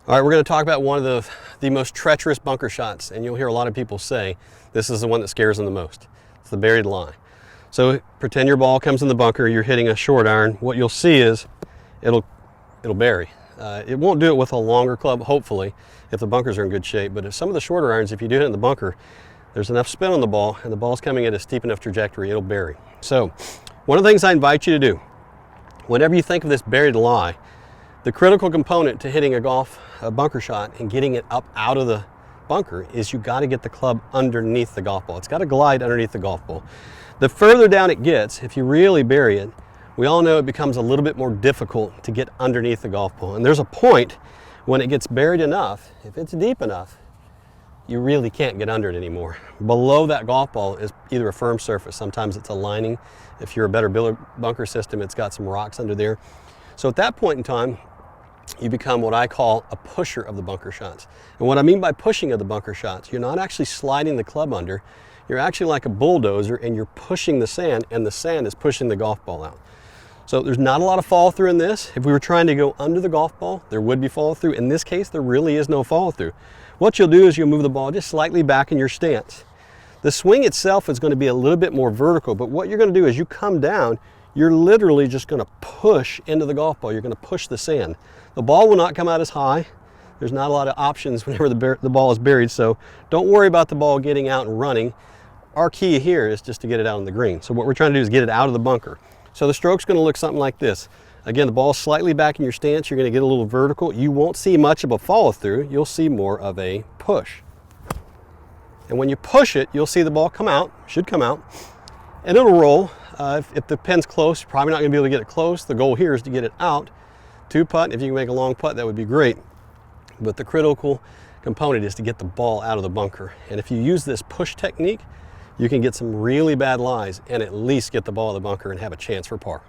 All right, we're going to talk about one of the most treacherous bunker shots, and you'll hear a lot of people say this is the one that scares them the most. It's the buried lie. So pretend your ball comes in the bunker, you're hitting a short iron. What you'll see is it'll bury. It won't do it with a longer club, hopefully, if the bunkers are in good shape. But if some of the shorter irons, if you do it in the bunker, there's enough spin on the ball and the ball's coming at a steep enough trajectory, it'll bury. So one of the things I invite you to do, whenever you think of this buried lie, the critical component to hitting a bunker shot and getting it up out of the bunker is you got to get the club underneath the golf ball. It's got to glide underneath the golf ball. The further down it gets, if you really bury it, we all know it becomes a little bit more difficult to get underneath the golf ball. And there's a point when it gets buried enough, if it's deep enough, you really can't get under it anymore. Below that golf ball is either a firm surface, sometimes it's a lining. If you're a better bunker system, it's got some rocks under there. So at that point in time, you become what I call a pusher of the bunker shots. And what I mean by pushing of the bunker shots, you're not actually sliding the club under, you're actually like a bulldozer and you're pushing the sand, and the sand is pushing the golf ball out. So there's not a lot of follow through in this. If we were trying to go under the golf ball, there would be follow through. In this case, there really is no follow through. What you'll do is you'll move the ball just slightly back in your stance. The swing itself is going to be a little bit more vertical, but what you're going to do is you come down, you're literally just going to push into the golf ball. You're going to push the sand. The ball will not come out as high. There's not a lot of options whenever the ball is buried, so don't worry about the ball getting out and running. Our key here is just to get it out on the green. So what we're trying to do is get it out of the bunker. So the stroke's going to look something like this. Again, the ball's slightly back in your stance. You're going to get a little vertical. You won't see much of a follow through. You'll see more of a push. And when you push it, you'll see the ball come out, should come out, and it'll roll. If the pin's close, you're probably not going to be able to get it close. The goal here is to get it out. Two putt, if you can make a long putt, that would be great. But the critical component is to get the ball out of the bunker. And if you use this push technique, you can get some really bad lies and at least get the ball out of the bunker and have a chance for par.